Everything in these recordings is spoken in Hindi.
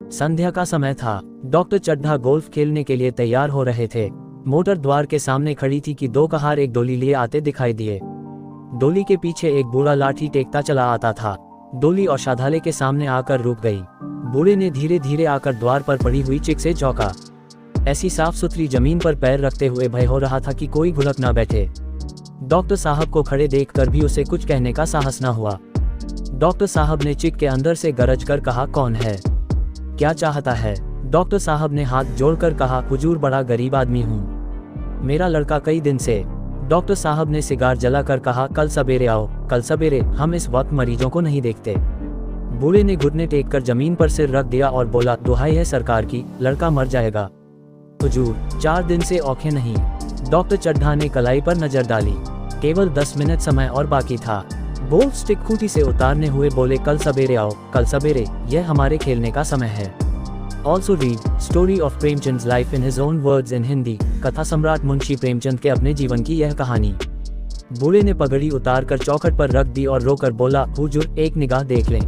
संध्या का समय था। डॉक्टर चड्ढा गोल्फ खेलने के लिए तैयार हो रहे थे। मोटर द्वार के सामने खड़ी थी कि दो कहार एक डोली लिए आते दिखाई दिए। डोली के पीछे एक बूढ़ा लाठी टेकता चला आता था। डोली औषधालय के सामने आकर रुक गई। बूढ़े ने धीरे धीरे आकर द्वार पर पड़ी हुई चिक से चौंका। ऐसी साफ सुथरी जमीन पर पैर रखते हुए भय हो रहा था कि कोई घुलक ना बैठे। डॉक्टर साहब को खड़े देखकर भी उसे कुछ कहने का साहस न हुआ। डॉक्टर साहब ने चिक के अंदर से गरज कर कहा, कौन है, क्या चाहता है? डॉक्टर साहब ने हाथ जोड़कर कहा, हुजूर बड़ा गरीब आदमी हूँ, मेरा लड़का कई दिन से। डॉक्टर साहब ने सिगार जलाकर कहा, कल सवेरे आओ, कल सवेरे, हम इस वक्त मरीजों को नहीं देखते। बूढ़े ने घुटने टेककर जमीन पर सिर रख दिया और बोला, दुहाई है सरकार की, लड़का मर जाएगा। हुजूर 4 दिन से औखे नहीं। डॉक्टर चड्ढा ने कलाई पर नजर डाली। केवल 10 मिनट समय और बाकी था। बोल्ट स्टिक खूंटी से उतारने हुए बोले, कल सवेरे आओ, कल सवेरे, यह हमारे खेलने का समय है। Also read story of Premchand's life in his own words in Hindi. कथा सम्राट मुंशी प्रेमचंद के अपने जीवन की यह कहानी। बूढ़े ने पगड़ी उतारकर चौखट पर रख दी और रोकर बोला, हुजूर एक निगाह देख लें,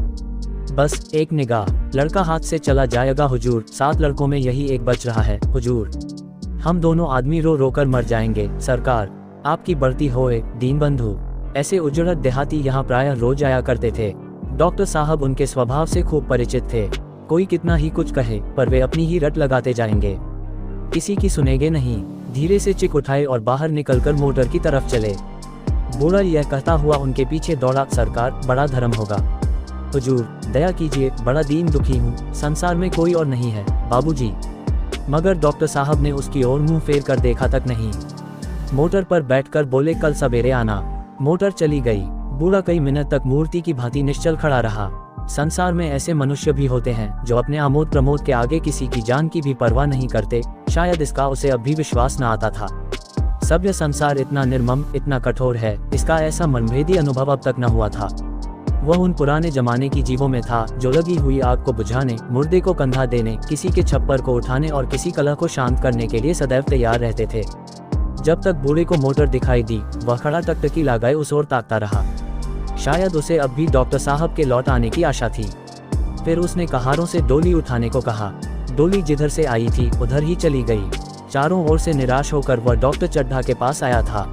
बस एक निगाह, लड़का हाथ से चला जाएगा हुजूर। 7 लड़कों में यही एक बच रहा है हुजूर। हम दोनों आदमी रो रो कर मर जाएंगे सरकार, आपकी बढ़ती होए दीन बंधु। ऐसे उजड़त देहाती यहाँ प्रायः रोज आया करते थे। डॉक्टर साहब उनके स्वभाव से खूब परिचित थे। कोई कितना ही कुछ कहे पर वे अपनी ही रट लगाते जाएंगे, किसी की सुनेंगे नहीं। धीरे से चिक उठाए और बाहर निकलकर मोटर की तरफ चले। बूढ़ा यह कहता हुआ उनके पीछे दौड़ा, सरकार बड़ा धर्म होगा, हुजूर दया कीजिए, बड़ा दीन दुखी हूँ, संसार में कोई और नहीं है बाबूजी। मगर डॉक्टर साहब ने उसकी ओर मुंह फेर कर देखा तक नहीं। मोटर पर बैठकर बोले, कल सवेरे आना। मोटर चली गई। बूढ़ा कई मिनट तक मूर्ति की भांति निश्चल खड़ा रहा। संसार में ऐसे मनुष्य भी होते हैं जो अपने आमोद प्रमोद के आगे किसी की जान की भी परवाह नहीं करते। शायद इसका उसे अब भी विश्वास न आता था। सभ्य संसार इतना निर्मम, इतना कठोर है, इसका ऐसा मनभेदी अनुभव अब तक न हुआ था। वह उन पुराने जमाने की जीवों में था जो लगी हुई आग को बुझाने, मुर्दे को कंधा देने, किसी के छप्पर को उठाने और किसी कलह को शांत करने के लिए सदैव तैयार रहते थे। जब तक बूढ़े को मोटर दिखाई दी, वह खड़ा टकटकी लगाए उस ओर ताकता रहा। शायद उसे अब भी डॉक्टर साहब के लौट आने की आशा थी। फिर उसने कहारों से डोली उठाने को कहा। डोली जिधर से आई थी उधर ही चली गई। चारों ओर से निराश होकर वह डॉक्टर चड्ढा के पास आया था।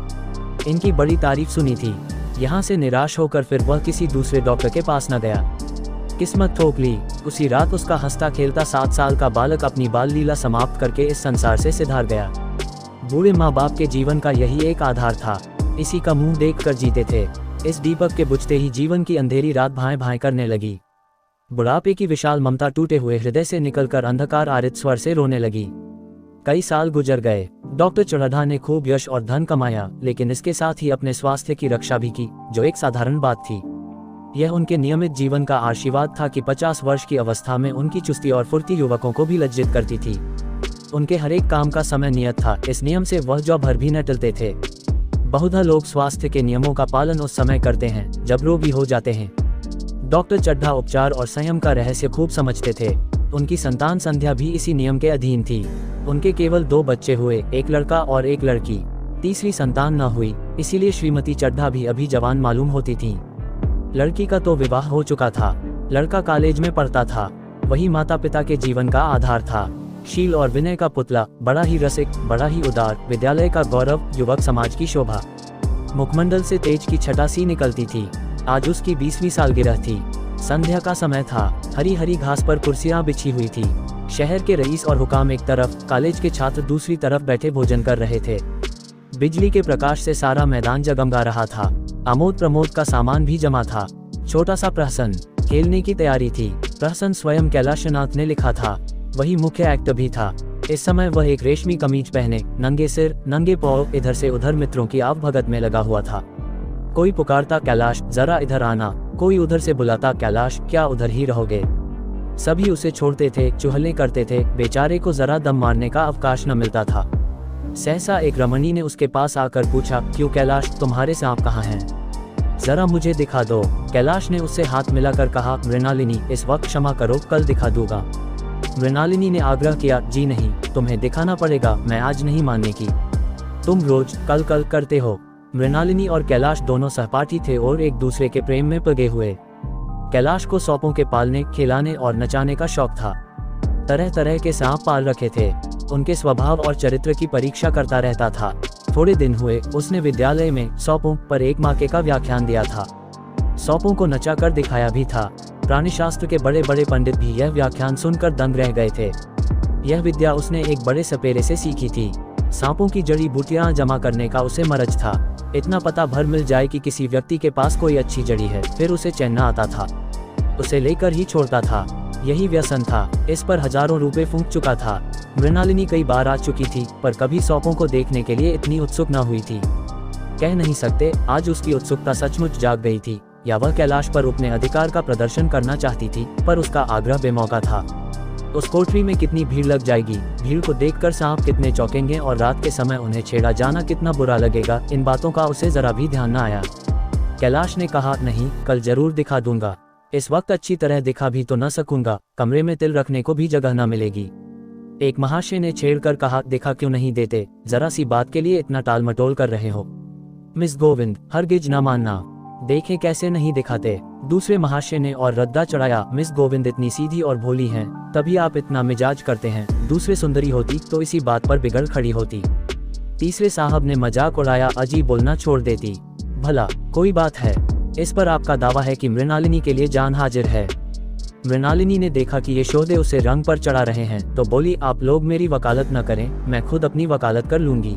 इनकी बड़ी तारीफ सुनी थी। यहाँ से निराश होकर फिर वह किसी दूसरे डॉक्टर के पास न गया। किस्मत ठोक ली। उसी रात उसका हंसता खेलता 7 साल का बालक अपनी बाल लीला समाप्त करके इस संसार से सिधार गया। बूढ़े माँ बाप के जीवन का यही एक आधार था। इसी का मुंह देख कर जीते थे। इस दीपक के बुझते ही जीवन की अंधेरी रात भाएं भाएं करने लगी। बुढ़ापे की विशाल ममता टूटे हुए हृदय से निकलकर अंधकार आरित स्वर से रोने लगी। कई साल गुजर गए। डॉक्टर चड्ढा ने खूब यश और धन कमाया, लेकिन इसके साथ ही अपने स्वास्थ्य की रक्षा भी की, जो एक साधारण बात थी। यह उनके नियमित जीवन का आशीर्वाद था कि 50 वर्ष की अवस्था में उनकी चुस्ती और फुर्ती युवकों को भी लज्जित करती थी। उनके हर एक काम का समय नियत था। इस नियम से वह जौ भर भी न टलते थे। बहुधा लोग स्वास्थ्य के नियमों का पालन उस समय करते हैं जब रोगी हो जाते हैं। डॉक्टर चड्ढा उपचार और संयम का रहस्य खूब समझते थे। उनकी संतान संध्या भी इसी नियम के अधीन थी। उनके केवल 2 बच्चे हुए, एक लड़का और एक लड़की। तीसरी संतान न हुई, इसीलिए श्रीमती चड्ढा भी अभी जवान मालूम होती थीं। लड़की का तो विवाह हो चुका था। लड़का कॉलेज में पढ़ता था। वही माता पिता के जीवन का आधार था। शील और विनय का पुतला, बड़ा ही रसिक, बड़ा ही उदार, विद्यालय का गौरव, युवक समाज की शोभा। मुखमंडल से तेज की छटा सी निकलती थी। आज उसकी 20वीं सालगिरह थी। संध्या का समय था। हरी हरी घास पर कुर्सियां बिछी हुई थी। शहर के रईस और हुकाम एक तरफ, कॉलेज के छात्र दूसरी तरफ बैठे भोजन कर रहे थे। बिजली के प्रकाश से सारा मैदान जगमगा रहा था। आमोद प्रमोद का सामान भी जमा था। छोटा सा प्रहसन, खेलने की तैयारी थी। प्रहसन स्वयं कैलाशनाथ ने लिखा था। वही मुख्य एक्टर भी था। इस समय वह एक रेशमी कमीज पहने, नंगे सिर, नंगे पांव, इधर से उधर मित्रों की आवभगत में लगा हुआ था। कोई पुकारता, कैलाश जरा इधर आना। कोई उधर से बुलाता, कैलाश क्या उधर ही रहोगे। सभी उसे छोड़ते थे, चुहले करते थे। बेचारे को जरा दम मारने का अवकाश न मिलता था। सहसा एक रमणी ने उसके पास आकर पूछा, क्यों कैलाश, तुम्हारे सांप कहाँ हैं? जरा मुझे दिखा दो। कैलाश ने उससे हाथ मिलाकर कहा, मृणालिनी इस वक्त क्षमा करो, कल दिखा दूंगा। मृणालिनी ने आग्रह किया, जी नहीं, तुम्हें दिखाना पड़ेगा, मैं आज नहीं मानने की। तुम रोज कल कल करते हो। मृणालिनी और कैलाश दोनों सहपाठी थे और एक दूसरे के प्रेम में पगे हुए। कैलाश को सौंपों के पालने, खिलाने और नचाने का शौक था। तरह तरह के सांप पाल रखे थे। उनके स्वभाव और चरित्र की परीक्षा करता रहता था। थोड़े दिन हुए उसने विद्यालय में सांपों पर एक माके का व्याख्यान दिया था। सांपों को नचा कर दिखाया भी था। प्राणिशास्त्र के बड़े बड़े पंडित भी यह व्याख्यान सुनकर दंग रह गए थे। यह विद्या उसने एक बड़े सपेरे से सीखी थी। सांपों की जड़ी बूटियां जमा करने का उसे मरज था। इतना पता भर मिल जाए कि किसी व्यक्ति के पास कोई अच्छी जड़ी है, फिर उसे चैन न आता था, उसे लेकर ही छोड़ता था। यही व्यसन था। इस पर हजारों रुपए फूंक चुका था। मृणालिनी कई बार आ चुकी थी, पर कभी सांपों को देखने के लिए इतनी उत्सुक न हुई थी। कह नहीं सकते आज उसकी उत्सुकता सचमुच जाग गई थी, या वह कैलाश पर अपने अधिकार का प्रदर्शन करना चाहती थी, पर उसका आग्रह बेमौका था। उस कोठरी में कितनी भीड़ लग जाएगी, भीड़ को देखकर सांप कितने चौंकेंगे और रात के समय उन्हें छेड़ा जाना कितना बुरा लगेगा, इन बातों का उसे जरा भी ध्यान न आया। कैलाश ने कहा, नहीं, कल जरूर दिखा दूंगा। इस वक्त अच्छी तरह दिखा भी तो न सकूंगा, कमरे में तिल रखने को भी जगह न मिलेगी। एक महाशय ने छेड़कर कहा, दिखा क्यों नहीं देते, जरा सी बात के लिए इतना टाल मटोल कर रहे हो। मिस गोविंद, हरगिज न मानना, देखे कैसे नहीं दिखाते। दूसरे महाशय ने और रद्दा चढ़ाया, मिस गोविंद इतनी सीधी और भोली हैं, तभी आप इतना मिजाज करते हैं। दूसरे सुंदरी होती तो इसी बात पर बिगड़ खड़ी होती। तीसरे साहब ने मजाक उड़ाया, अजी बोलना छोड़ देती। भला कोई बात है, इस पर आपका दावा है कि मृणालिनी के लिए जान हाजिर है। मृणालिनी ने देखा कि ये शोधे उसे रंग पर चढ़ा रहे हैं, तो बोली, आप लोग मेरी वकालत न करें, मैं खुद अपनी वकालत कर लूंगी।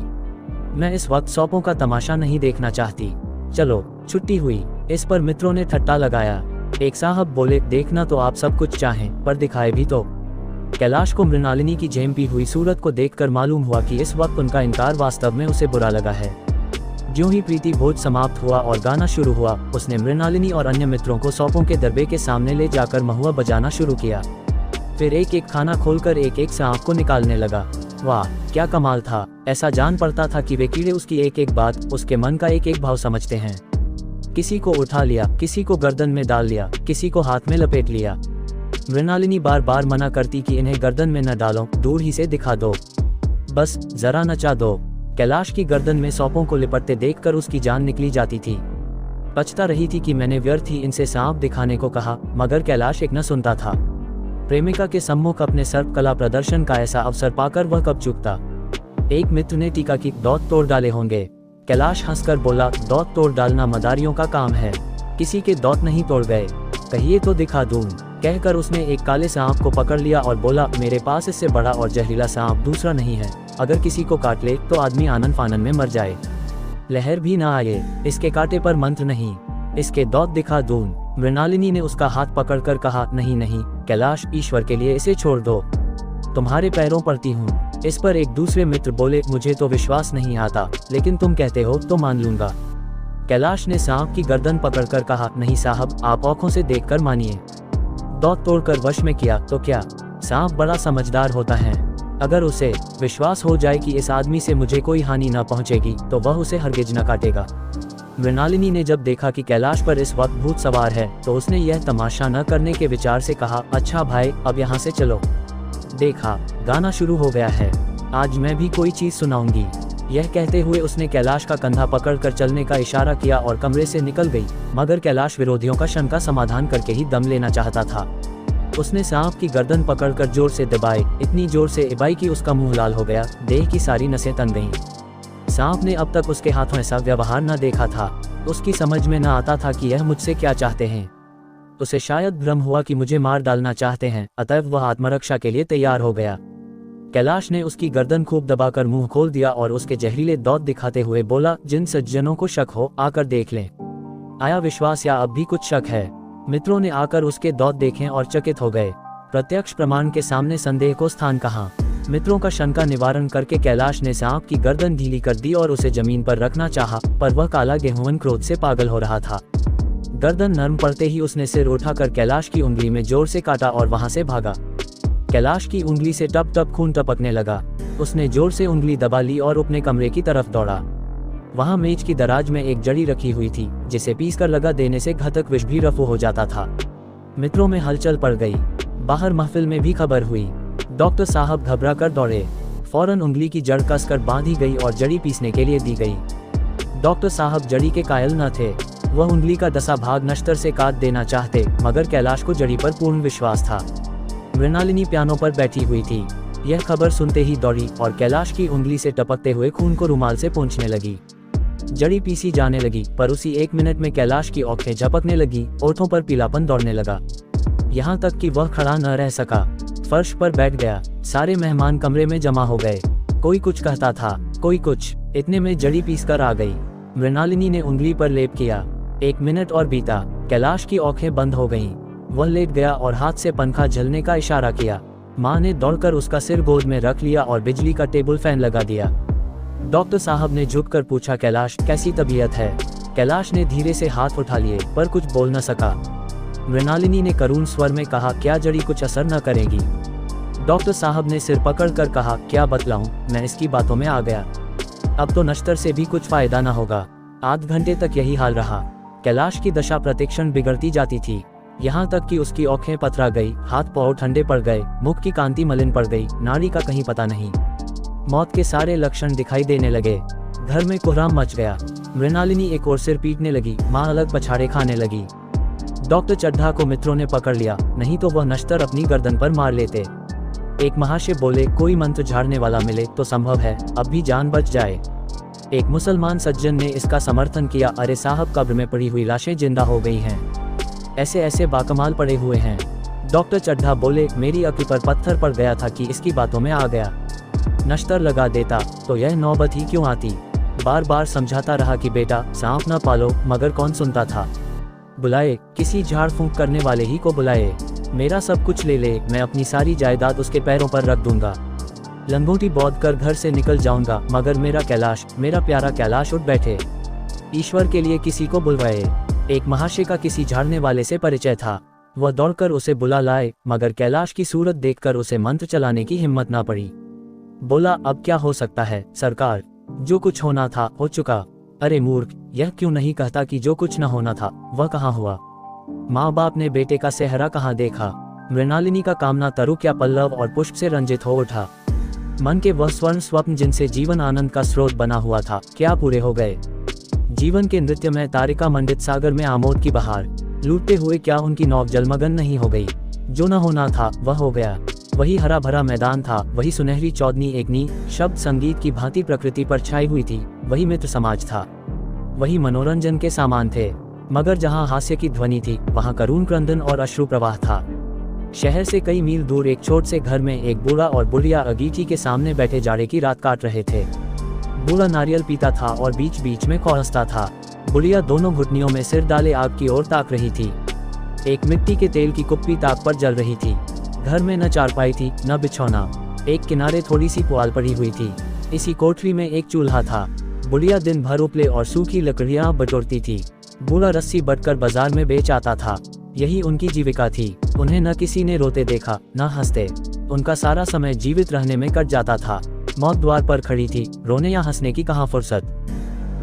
मैं इस वक्त सांपों का तमाशा नहीं देखना चाहती। चलो, छुट्टी हुई। इस पर मित्रों ने ठट्टा लगाया। एक साहब बोले, देखना तो आप सब कुछ चाहें, पर दिखाए भी तो। कैलाश को मृणालिनी की झेंपी हुई सूरत को देखकर मालूम हुआ कि इस वक्त उनका इनकार वास्तव में उसे बुरा लगा है। ज्यों ही प्रीति भोज समाप्त हुआ और गाना शुरू हुआ, उसने मृणालिनी और अन्य मित्रों को सांपों के दरबे के सामने ले जाकर महुआ बजाना शुरू किया। फिर एक एक खाना खोलकर एक एक सांप को निकालने लगा। वाह, क्या कमाल था। ऐसा जान पड़ता था कि वे कीड़े उसकी एक एक बात, उसके मन का एक एक भाव समझते हैं। किसी को उठा लिया, किसी को गर्दन में डाल लिया, किसी को हाथ में लपेट लिया। मृणालिनी बार बार मना करती कि इन्हें गर्दन में न डालो, दूर ही से दिखा दो, बस जरा नचा दो। कैलाश की गर्दन में सांपों को लिपटते देखकर उसकी जान निकली जाती थी। पछता रही थी कि मैंने व्यर्थ ही इनसे सांप दिखाने को कहा, मगर कैलाश एक न सुनता था। प्रेमिका के सम्मुख अपने सर्प कला प्रदर्शन का ऐसा अवसर पाकर वह कब चूकता। एक मित्र ने टीका की दांत तोड़ डाले होंगे। कैलाश हंसकर बोला, दांत तोड़ डालना मदारियों का काम है, किसी के दांत नहीं तोड़ गए, कहिए तो दिखा दूं। कहकर उसने एक काले सांप को पकड़ लिया और बोला, मेरे पास इससे बड़ा और जहरीला सांप दूसरा नहीं है, अगर किसी को काट ले तो आदमी आनन फानन में मर जाए, लहर भी ना आए। इसके कांटे पर मंत्र नहीं, इसके दांत दिखा दूं। मृणालिनी ने उसका हाथ पकड़कर कहा, नहीं नहीं कैलाश, ईश्वर के लिए इसे छोड़ दो, तुम्हारे पैरों पड़ती हूँ। इस पर एक दूसरे मित्र बोले, मुझे तो विश्वास नहीं आता, लेकिन तुम कहते हो तो मान लूंगा। कैलाश ने सांप की गर्दन पकड़कर कहा, नहीं साहब, आप आंखों से देखकर मानिए। दांत तोड़कर वश में किया तो क्या, सांप बड़ा समझदार होता है, अगर उसे विश्वास हो जाए कि इस आदमी से मुझे कोई हानि न पहुंचेगी तो वह उसे हरगिज न काटेगा। मृणालिनी ने जब देखा कि कैलाश पर इस वक्त भूत सवार है, तो उसने यह तमाशा न करने के विचार से कहा, अच्छा भाई, अब यहाँ से चलो। देखा, गाना शुरू हो गया है, आज मैं भी कोई चीज सुनाऊंगी। यह कहते हुए उसने कैलाश का कंधा पकड़कर चलने का इशारा किया और कमरे से निकल गई, मगर कैलाश विरोधियों का शंका समाधान करके ही दम लेना चाहता था। उसने सांप की गर्दन पकड़कर जोर से दबाई, इतनी जोर से इबाई कि उसका मुंह लाल हो गया, देह की सारी नसें तन गईं। सांप ने अब तक उसके हाथों ऐसा व्यवहार न देखा था। उसकी समझ में न आता था कि यह मुझसे क्या चाहते हैं। उसे शायद भ्रम हुआ कि मुझे मार डालना चाहते हैं, अतएव वह आत्मरक्षा के लिए तैयार हो गया। कैलाश ने उसकी गर्दन खूब दबाकर मुंह खोल दिया और उसके जहरीले दांत दिखाते हुए बोला, जिन सज्जनों को शक हो आकर देख लें। आया विश्वास या अब भी कुछ शक है? मित्रों ने आकर उसके दांत देखे और चकित हो गए। प्रत्यक्ष प्रमाण के सामने संदेह को स्थान कहाँ। मित्रों का शंका निवारण करके कैलाश ने सांप की गर्दन ढीली कर दी और उसे जमीन पर रखना चाहा, पर वह काला गेहूं क्रोध से पागल हो रहा था। गर्दन नरम पड़ते ही उसने सिर उठाकर कैलाश की उंगली में जोर से काटा और वहां से भागा। कैलाश की उंगली से टप टप खून टपकने लगा। उसने जोर से उंगली दबा ली और अपने कमरे की तरफ दौड़ा। वहां मेज की दराज में एक जड़ी रखी हुई थी, जिसे पीसकर लगा देने से घातक विष भी रफू हो जाता था। मित्रों में हलचल पड़ गई। बाहर महफिल में भी खबर हुई। डॉक्टर साहब घबरा कर दौड़े। फौरन उंगली की जड़ कसकर बांधी गई और जड़ी पीसने के लिए दी गई। डॉक्टर साहब जड़ी के कायल न थे। वह उंगली का 10 भाग नश्तर से काट देना चाहते, मगर कैलाश को जड़ी पर पूर्ण विश्वास था। मृणालिनी पियानो पर बैठी हुई थी। यह खबर सुनते ही दौड़ी और कैलाश की उंगली से टपकते हुए खून को रुमाल से पोंछने लगी। जड़ी पीसी जाने लगी, पर उसी 1 मिनट में कैलाश की आंखें झपकने लगी, ओठों पर पीलापन दौड़ने लगा। यहाँ तक कि वह खड़ा न रह सका, फर्श पर बैठ गया। सारे मेहमान कमरे में जमा हो गए। कोई कुछ कहता था, कोई कुछ। इतने में जड़ी पीस कर आ गई। मृणालिनी ने उंगली पर लेप किया। 1 मिनट और बीता। कैलाश की आंखें बंद हो गईं। वह लेट गया और हाथ से पंखा झलने का इशारा किया। माँ ने दौड़कर उसका सिर गोद में रख लिया और बिजली का टेबल फैन लगा दिया। डॉक्टर साहब ने झुककर पूछा, कैलाश कैसी तबीयत है? कैलाश ने धीरे से हाथ उठा लिए, पर कुछ बोल न सका। मृणालिनी ने करुण स्वर में कहा, क्या जड़ी कुछ असर न करेगी? डॉक्टर साहब ने सिर पकड़कर कहा, क्या बतलाऊं, मैं इसकी बातों में आ गया। अब तो नश्तर से भी कुछ फायदा न होगा। आध घंटे तक यही हाल रहा। कैलाश की दशा प्रतिक्षण बिगड़ती जाती थी, यहाँ तक कि उसकी आंखें पथरा गई, हाथ पांव ठंडे पड़ गए, मुख की कांति मलिन पड़ गई, नाड़ी का कहीं पता नहीं। मौत के सारे लक्षण दिखाई देने लगे। घर में कोहराम मच गया। मृणालिनी एक और सिर पीटने लगी, माँ अलग पछाड़े खाने लगी। डॉक्टर चड्ढा को मित्रों ने पकड़ लिया, नहीं तो वह नश्तर अपनी गर्दन पर मार लेते। एक महाशय बोले, कोई मंत्र झाड़ने वाला मिले तो संभव है, अब भी जान बच जाए। एक मुसलमान सज्जन ने इसका समर्थन किया, अरे साहब, कब्र में पड़ी हुई लाशें जिंदा हो गई हैं, ऐसे ऐसे बाकमाल पड़े हुए हैं। डॉक्टर चड्ढा बोले, मेरी अक्ल पर पत्थर पड़ गया था कि इसकी बातों में आ गया। नश्तर लगा देता तो यह नौबत ही क्यों आती। बार बार समझाता रहा कि बेटा सांप न पालो, मगर कौन सुनता था। बुलाए, किसी झाड़ फूंक करने वाले ही को बुलाए। मेरा सब कुछ ले ले, मैं अपनी सारी जायदाद उसके पैरों पर रख दूंगा। लंगोटी बौध कर घर से निकल जाऊंगा, मगर मेरा कैलाश, मेरा प्यारा कैलाश उठ बैठे। ईश्वर के लिए किसी को बुलवाए। एक महाशय का किसी झाड़ने वाले से परिचय था। वह दौड़कर उसे बुला लाए, मगर कैलाश की सूरत देखकर उसे मंत्र चलाने की हिम्मत ना पड़ी। बोला, अब क्या हो सकता है सरकार, जो कुछ होना था हो चुका। अरे मूर्ख, यह क्यों नहीं कहता कि जो कुछ न होना था वह कहाँ हुआ? माँ बाप ने बेटे का सेहरा कहाँ देखा? मृणालिनी का कामना तरु क्या पल्लव और पुष्प से रंजित हो उठा। मन के वह स्वर्ण स्वप्न जिनसे जीवन आनंद का स्रोत बना हुआ था, क्या पूरे हो गए? जीवन के नृत्य में तारिका मंडित सागर में आमोद की बहार लूटते हुए क्या उनकी नौक जलमग्न नहीं हो गई? जो न होना था वह हो गया। वही हरा भरा मैदान था, वही सुनहरी चौदनी एकनी शब्द संगीत की भांति प्रकृति पर छाई हुई थी, वही मित्र समाज था, वही मनोरंजन के सामान थे। मगर जहाँ हास्य की ध्वनि थी, वहाँ करुण क्रंदन और अश्रु प्रवाह था। शहर से कई मील दूर एक छोटे से घर में एक बूढ़ा और बुढ़िया अगीठी के सामने बैठे जाड़े की रात काट रहे थे। बूढ़ा नारियल पीता था और बीच बीच में खौरसता था। बुढ़िया दोनों घुटनियों में सिर डाले आग की ओर ताक रही थी। एक मिट्टी के तेल की कुप्पी ताक पर जल रही थी। घर में न चारपाई थी न बिछौना। एक किनारे थोड़ी सी पुआल पड़ी हुई थी। इसी कोठरी में एक चूल्हा था। बुढ़िया दिन भर उपले और सूखी लकड़ियां बटोरती थी। बूढ़ा रस्सी बटकर बाजार में बेच आता था। यही उनकी जीविका थी। उन्हें न किसी ने रोते देखा न हंसते। उनका सारा समय जीवित रहने में कट जाता था। मौत द्वार पर खड़ी थी, रोने या हंसने की कहाँ फुर्सत।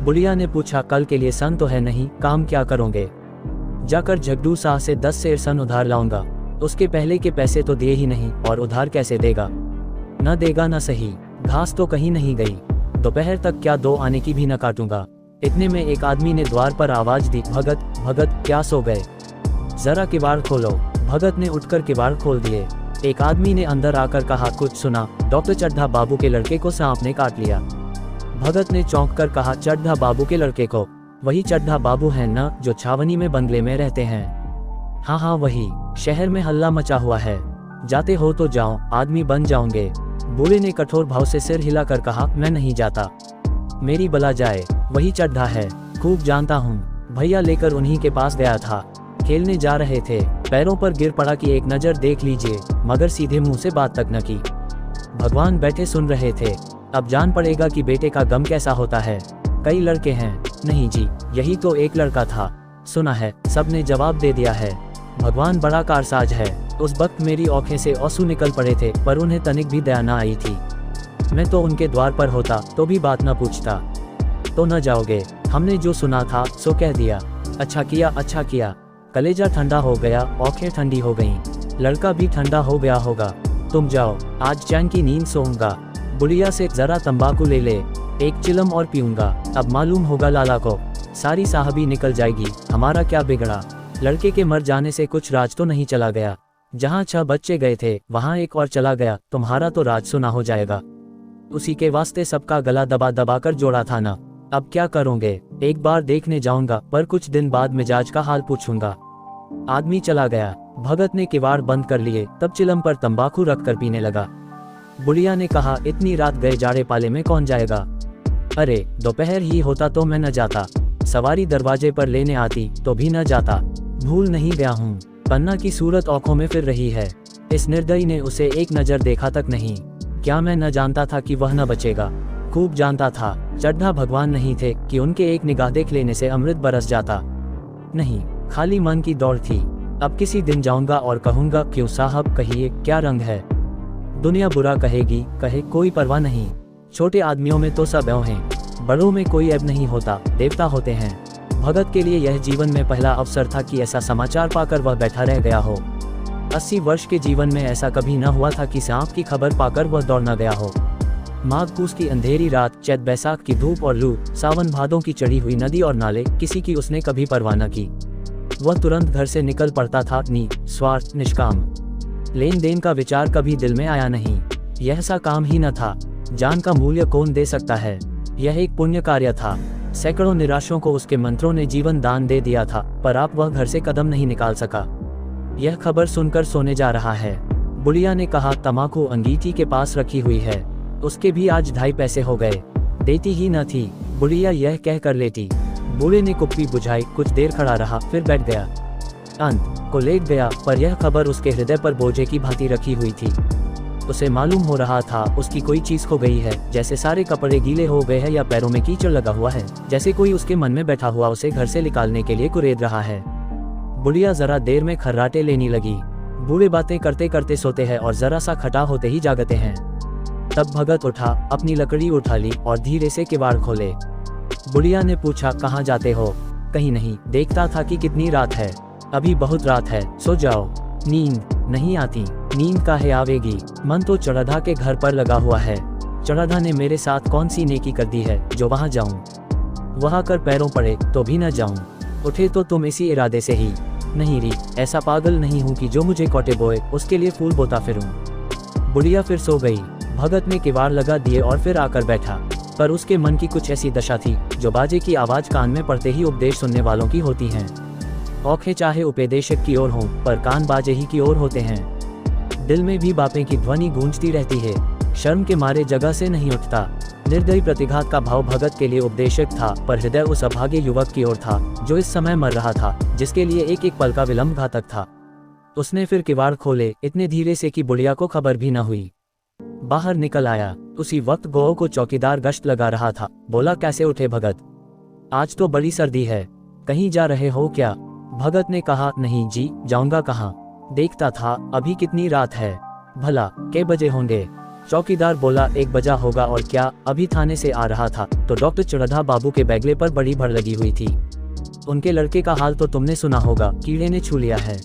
बुढ़िया ने पूछा, कल के लिए सन तो है नहीं, काम क्या करोगे? जाकर झगड़ू साह से 10 सेर सन उधार लाऊंगा। उसके पहले के पैसे तो दिए ही नहीं, और उधार कैसे देगा? न देगा न सही। घास तो कहीं नहीं गई। दोपहर तक क्या 2 आने की भी न काटूंगा। इतने में एक आदमी ने द्वार पर आवाज दी, भगत भगत क्या सो गए? जरा किवाड़ खोलो। भगत ने उठकर किवाड़ खोल दिए। एक आदमी ने अंदर आकर कहा, कुछ सुना? डॉक्टर चड्ढा बाबू के लड़के को सांप ने काट लिया। भगत ने चौंक कर कहा, चड्ढा बाबू के लड़के को? वही चड्ढा बाबू हैं न, जो छावनी में बंगले में रहते हैं? हाँ हाँ वही। शहर में हल्ला मचा हुआ है। जाते हो तो जाओ, आदमी बन जाओगे। बूढ़े ने कठोर भाव से सिर हिलाकर कहा, मैं नहीं जाता। मेरी बला जाए, वही चड्ढा है, खूब जानता हूँ। भैया लेकर उन्हीं के पास गया था। खेलने जा रहे थे, पैरों पर गिर पड़ा कि एक नज़र देख लीजिए, मगर सीधे मुंह से बात तक न की। भगवान बैठे सुन रहे थे। अब जान पड़ेगा कि बेटे का गम कैसा होता है। कई लड़के हैं? नहीं जी, यही तो एक लड़का था। सुना है, सबने जवाब दे दिया है। भगवान बड़ा कारसाज है। उस वक्त मेरी आंखें से आंसू निकल पड़े थे, पर उन्हें तनिक भी दया न आई थी। मैं तो उनके द्वार पर होता तो भी बात न पूछता। तो न जाओगे? हमने जो सुना था सो कह दिया। अच्छा किया, अच्छा किया। कलेजा ठंडा हो गया, आंखें ठंडी हो गईं। लड़का भी ठंडा हो गया होगा। तुम जाओ, आज चैन की नींद सोऊंगा। बुढ़िया से जरा तंबाकू ले ले, एक चिलम और पीऊंगा। अब मालूम होगा लाला को। सारी साहबी निकल जाएगी, हमारा क्या बिगड़ा। लड़के के मर जाने से कुछ राज तो नहीं चला गया। जहाँ 6 बच्चे गए थे वहाँ एक और चला गया, तुम्हारा तो राज सुना हो जाएगा। उसी के वास्ते सबका गला दबा दबा कर जोड़ा था ना। अब क्या करोगे? एक बार देखने जाऊंगा, पर कुछ दिन बाद मिजाज का हाल पूछूंगा। आदमी चला गया। भगत ने किवाड़ बंद कर लिए, तब चिलम पर तंबाकू रखकर पीने लगा। बुढ़िया ने कहा, इतनी रात गए जाड़े पाले में कौन जाएगा? अरे दोपहर ही होता तो मैं न जाता, सवारी दरवाजे पर लेने आती तो भी न जाता। भूल नहीं गया हूँ। पन्ना की सूरत आंखों में फिर रही है। इस निर्दयी ने उसे एक नजर देखा तक नहीं। क्या मैं न जानता था कि वह न बचेगा? खूब जानता था। चड्ढा भगवान नहीं थे कि उनके एक निगाह देख लेने से अमृत बरस जाता। नहीं, खाली मन की दौड़ थी। अब किसी दिन जाऊंगा और कहूंगा, क्यों साहब कहिए, क्या रंग है? दुनिया बुरा कहेगी, कहे, कोई परवाह नहीं। छोटे आदमियों में तो सब ऐब हैं, बड़ों में कोई ऐब नहीं होता, देवता होते हैं। भगत के लिए यह जीवन में पहला अवसर था कि ऐसा समाचार पाकर वह बैठा रह गया हो। 80 वर्ष के जीवन में ऐसा कभी न हुआ था कि सांप की खबर पाकर वह दौड़ न गया हो। माघ पूस की अंधेरी रात, चैत बैसाख की धूप और लू, सावन भादों की चढ़ी हुई नदी और नाले, किसी की उसने कभी परवाह न की। वह तुरंत घर से निकल पड़ता था, स्वार्थ, निष्काम। लेन देन का विचार कभी दिल में आया नहीं। यह सा काम ही न था। जान का मूल्य कौन दे सकता है? यह एक पुण्य कार्य था। सैकड़ों निराशों को उसके मंत्रों ने जीवन दान दे दिया था, पर आप वह घर से कदम नहीं निकाल सका। यह खबर सुनकर सोने जा रहा है। बुढ़िया ने कहा, तमाकू अंगीठी के पास रखी हुई है, उसके भी आज 2.5 पैसे हो गए। देती ही न थी। बुढ़िया यह कह कर लेटी। बूढ़े ने कुप्पी बुझाई, कुछ देर खड़ा रहा, फिर बैठ गया। अंत को लेट गया, पर यह खबर उसके हृदय पर बोझे की भांति रखी हुई थी। उसे मालूम हो रहा था उसकी कोई चीज खो गई है, जैसे सारे कपड़े गीले हो गए हैं या पैरों में कीचड़ लगा हुआ है, जैसे कोई उसके मन में बैठा हुआ उसे घर से निकालने के लिए कुरेद रहा है। बुढ़िया जरा देर में खर्राटे लेने लगी। बूढ़े बातें करते करते सोते हैं और जरा सा खटा होते ही जागते हैं। तब भगत उठा, अपनी लकड़ी उठा ली और धीरे से किवाड़ खोले। बुढ़िया ने पूछा, कहाँ जाते हो? कहीं नहीं, देखता था कि कितनी रात है। अभी बहुत रात है, सो जाओ। नींद नहीं आती। नींद काहे आवेगी? मन तो चढ़ाधा के घर पर लगा हुआ है। चढ़ाधा ने मेरे साथ कौन सी नेकी कर दी है जो वहां जाऊं? वहां कर पैरों पड़े तो भी न जाऊं। उठे तो तुम इसी इरादे से ही। नहीं री, ऐसा पागल नहीं हूं कि जो मुझे कोटे बोए उसके लिए फूल बोता फिरूं। बुढ़िया फिर सो गई। भगत ने किवाड़ लगा दिए और फिर आकर बैठा, पर उसके मन की कुछ ऐसी दशा थी जो बाजे की आवाज कान में पड़ते ही उपदेश सुनने वालों की होती हैं। औखे चाहे उपदेशक की ओर हों, पर कान बाजे ही की ओर होते हैं। दिल में भी बापें की ध्वनि गूंजती रहती है। शर्म के मारे जगह से नहीं उठता। निर्दयी प्रतिघात का भाव भगत के लिए उपदेशक था, पर हृदय उस अभागे युवक की ओर था जो इस समय मर रहा था, जिसके लिए एक एक पल का विलंब घातक था। उसने फिर किवाड़ खोले, इतने धीरे से कि बुढ़िया को खबर भी न हुई। बाहर निकल आया। उसी वक्त गौ को चौकीदार गश्त लगा रहा था। बोला, कैसे उठे भगत? आज तो बड़ी सर्दी है, कहीं जा रहे हो क्या? भगत ने कहा, नहीं जी, जाऊंगा कहाँ? देखता था अभी कितनी रात है, भला कै बजे होंगे? चौकीदार बोला, 1 बजा होगा और क्या, अभी थाने से आ रहा था तो डॉक्टर चढ़ाधा बाबू के बैगले पर बड़ी भर लगी हुई थी। उनके लड़के का हाल तो तुमने सुना होगा, कीड़े ने छू लिया है।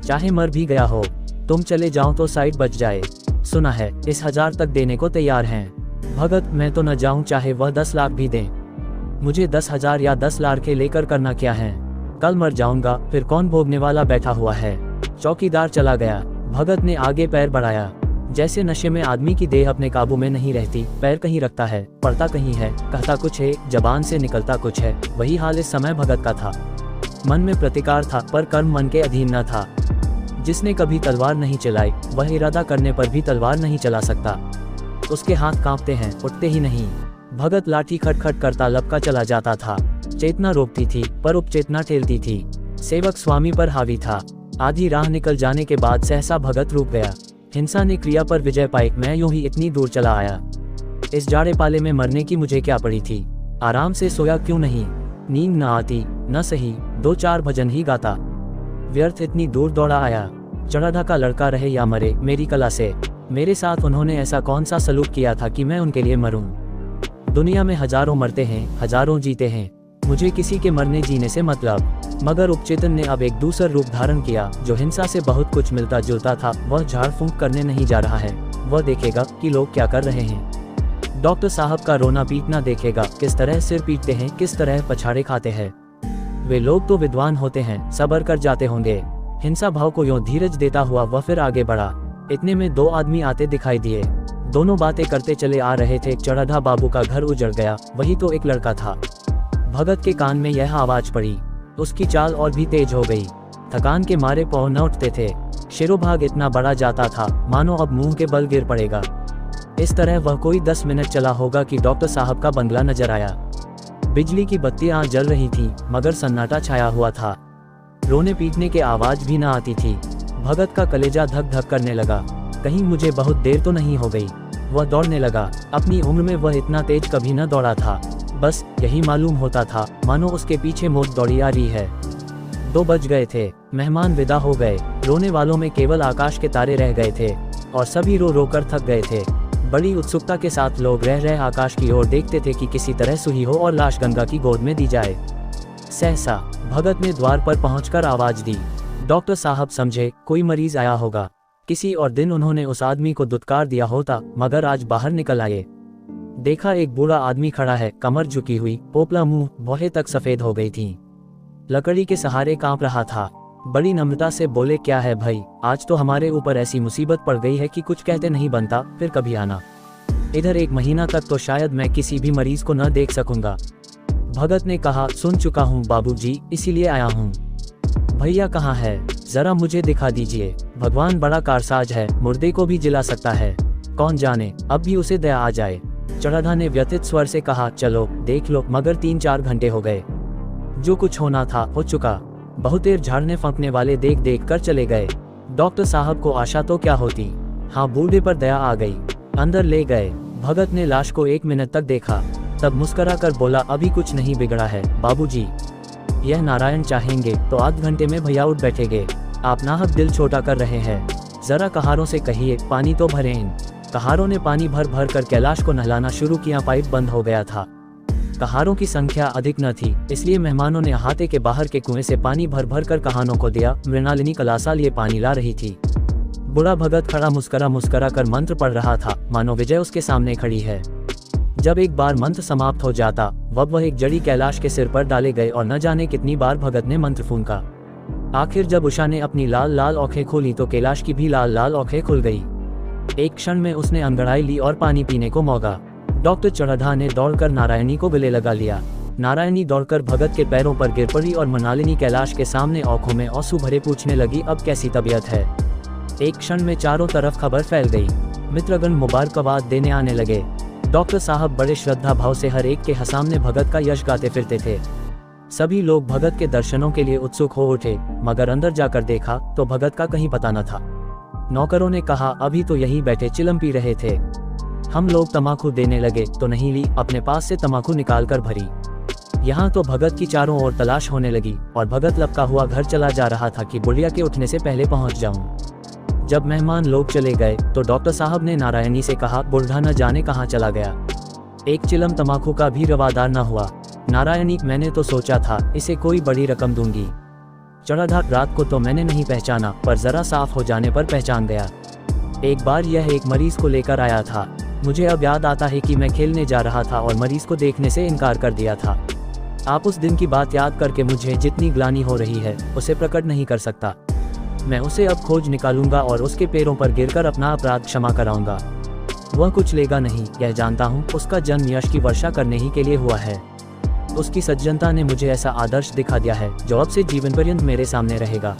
चाहे मर भी गया हो, तुम चले जाओ तो साइड बच जाए। सुना है इस 1000 तक देने को तैयार हैं। भगत, मैं तो न जाऊं, चाहे वह 10 लाख भी दें। मुझे 10,000 या 10 लाख के लेकर करना क्या है? कल मर जाऊंगा, फिर कौन भोगने वाला बैठा हुआ है? चौकीदार चला गया। भगत ने आगे पैर बढ़ाया। जैसे नशे में आदमी की देह अपने काबू में नहीं रहती, पैर कहीं रखता है, पड़ता कहीं है, कहता कुछ है, जबान से निकलता कुछ है। वही हाल इस समय भगत का था। मन में प्रतिकार था, पर कर्म मन के अधीन न था। जिसने कभी तलवार नहीं चलाई, वह इरादा करने पर भी तलवार नहीं चला सकता। उसके हाथ कांपते हैं, उठते ही नहीं। भगत लाठी खटखट करता लपका चला जाता था। चेतना रोकती थी, पर उपचेतना ठेलती थी। सेवक स्वामी पर हावी था। आधी राह निकल जाने के बाद सहसा भगत रुक गया। हिंसा ने क्रिया पर विजय पाई। मैं यूं ही इतनी दूर चला आया। इस जाड़े पाले में मरने की मुझे क्या पड़ी थी? आराम से सोया क्यों नहीं? नींद न आती, न सही 2-4 भजन ही गाता। व्यर्थ इतनी दूर दौड़ा आया। चढ़ाधा का लड़का रहे या मरे, मेरी कला से। मेरे साथ उन्होंने ऐसा कौन सा सलूक किया था कि मैं उनके लिए मरूं? दुनिया में हजारों मरते हैं, हजारों जीते हैं। मुझे किसी के मरने जीने से मतलब। मगर उपचेतन ने अब एक दूसरा रूप धारण किया, जो हिंसा से बहुत कुछ मिलता जुलता था। वह झाड़ फूंक करने नहीं जा रहा है। वह देखेगा कि लोग क्या कर रहे हैं। डॉक्टर साहब का रोना पीटना देखेगा, किस तरह सिर पीटते हैं, किस तरह पछाड़े खाते हैं। वे लोग तो विद्वान होते हैं, सब्र कर जाते होंगे। हिंसा भाव को यूं धीरज देता हुआ वह फिर आगे बढ़ा। इतने में 2 आदमी आते दिखाई दिए। दोनों बातें करते चले आ रहे थे। चढ़ाधा बाबू का घर उजड़ गया, वही तो एक लड़का था। भगत के कान में यह आवाज पड़ी। उसकी चाल और भी तेज हो गई। थकान के मारे पाँव न उठते थे। शिरोभाग इतना बड़ा जाता था मानो अब मुंह के बल गिर पड़ेगा। इस तरह वह कोई 10 मिनट चला होगा कि डॉक्टर साहब का बंगला नजर आया। बिजली की बत्तियां जल रही थी मगर सन्नाटा छाया हुआ था। रोने पीटने की आवाज भी न आती थी। भगत का कलेजा धक धक करने लगा। कहीं मुझे बहुत देर तो नहीं हो गई। वह दौड़ने लगा। अपनी उम्र में वह इतना तेज कभी न दौड़ा था। बस यही मालूम होता था मानो उसके पीछे मौत दौड़ी आ रही है। 2 बज गए थे। मेहमान विदा हो गए। रोने वालों में केवल आकाश के तारे रह गए थे और सभी रो रो कर थक गए थे। बड़ी उत्सुकता के साथ लोग रह रहे आकाश की ओर देखते थे कि किसी तरह सुही हो और लाश गंगा की गोद में दी जाए। सहसा भगत ने द्वार पर पहुंचकर आवाज दी। डॉक्टर साहब समझे कोई मरीज आया होगा। किसी और दिन उन्होंने उस आदमी को दुत्कार दिया होता, मगर आज बाहर निकल आए। देखा एक बूढ़ा आदमी खड़ा है, कमर झुकी हुई, पोपला मुंह, भौहें तक सफेद हो गई थी। लकड़ी के सहारे कांप रहा था। बड़ी नम्रता से बोले, क्या है भाई, आज तो हमारे ऊपर ऐसी मुसीबत पड़ गई है कि कुछ कहते नहीं बनता, फिर कभी आना। इधर 1 महीना तक तो शायद मैं किसी भी मरीज को न देख सकूंगा। भगत ने कहा, सुन चुका हूँ बाबूजी, इसीलिए आया हूँ। भैया कहाँ है, जरा मुझे दिखा दीजिए। भगवान बड़ा कारसाज है, मुर्दे को भी जिला सकता है। कौन जाने अब भी उसे दया आ जाए। चढ़ाधा ने व्यथित स्वर से कहा, चलो देख लो। मगर 3-4 घंटे हो गए। जो कुछ होना था हो चुका। बहुत देर झाड़ने फंकने वाले देख देख कर चले गए। डॉक्टर साहब को आशा तो क्या होती। हाँ, बूढ़े पर दया आ गई। अंदर ले गए। भगत ने लाश को 1 मिनट तक देखा, तब मुस्कुरा कर बोला, अभी कुछ नहीं बिगड़ा है बाबूजी। यह नारायण चाहेंगे तो आध घंटे में भैया उठ बैठेंगे। आप नाहक दिल छोटा कर रहे हैं। जरा कहारों से कहिए पानी तो भरें। इन कहारों ने पानी भर भर कर कैलाश को नहलाना शुरू किया। पाइप बंद हो गया था। कहारों की संख्या अधिक न थी, इसलिए मेहमानों ने अहाते के बाहर के कुएं से पानी भर भर कर कहानों को दिया। मृणालिनी कलासा लिए पानी ला रही थी। बूढ़ा भगत खड़ा मुस्करा मुस्करा कर मंत्र पढ़ रहा था, मानो विजय उसके सामने खड़ी है। जब एक बार मंत्र समाप्त हो जाता, वह एक जड़ी कैलाश के सिर पर डाले गए और न जाने कितनी बार भगत ने मंत्र फूंका। आखिर जब उषा ने अपनी लाल लाल आंखें खोली तो कैलाश की भी लाल लाल आंखें खुल गई। एक क्षण में उसने अंगड़ाई ली और पानी पीने को मौगा। डॉक्टर चढ़ाधा ने दौड़कर नारायणी को गले लगा लिया। नारायणी दौड़कर भगत के पैरों पर गिर पड़ी और मृणालिनी कैलाश के सामने आंखों में आंसू भरे पूछने लगी, अब कैसी तबीयत है। एक क्षण में चारों तरफ खबर फैल गई। मित्रगण मुबारकबाद देने आने लगे। डॉक्टर साहब बड़े श्रद्धा भाव से हर एक के सामने भगत का यश गाते फिरते थे। सभी लोग भगत के दर्शनों के लिए उत्सुक हो उठे, मगर अंदर जाकर देखा तो भगत का कहीं पता न था। नौकरों ने कहा, अभी तो यहीं बैठे चिलम पी रहे थे। हम लोग तमाकू देने लगे तो नहीं ली, अपने पास से तमाकू निकाल कर भरी। यहाँ तो भगत की चारों ओर तलाश होने लगी और भगत लपका हुआ घर चला जा रहा था कि बुढ़िया के उठने से पहले पहुँच जाऊं। जब मेहमान लोग चले गए तो डॉक्टर साहब ने नारायणी से कहा, बूढ़ा न जाने कहाँ चला गया। एक चिलम तमाकू का भी रवादार न हुआ। नारायणी, मैंने तो सोचा था इसे कोई बड़ी रकम दूंगी। चढ़ाधा, रात को तो मैंने नहीं पहचाना, पर जरा साफ हो जाने पर पहचान गया। एक बार यह एक मरीज को लेकर आया था। मुझे अब याद आता है कि मैं खेलने जा रहा था और मरीज को देखने से इनकार कर दिया था। आप उस दिन की बात याद करके मुझे जितनी ग्लानि हो रही है उसे प्रकट नहीं कर सकता। मैं उसे अब खोज निकालूंगा और उसके पैरों पर गिरकर अपना अपराध क्षमा कराऊंगा। वह कुछ लेगा नहीं, यह जानता हूँ। उसका जन्म यश की वर्षा करने ही के लिए हुआ है। उसकी सज्जनता ने मुझे ऐसा आदर्श दिखा दिया है जो अब से जीवन पर्यंत मेरे सामने रहेगा।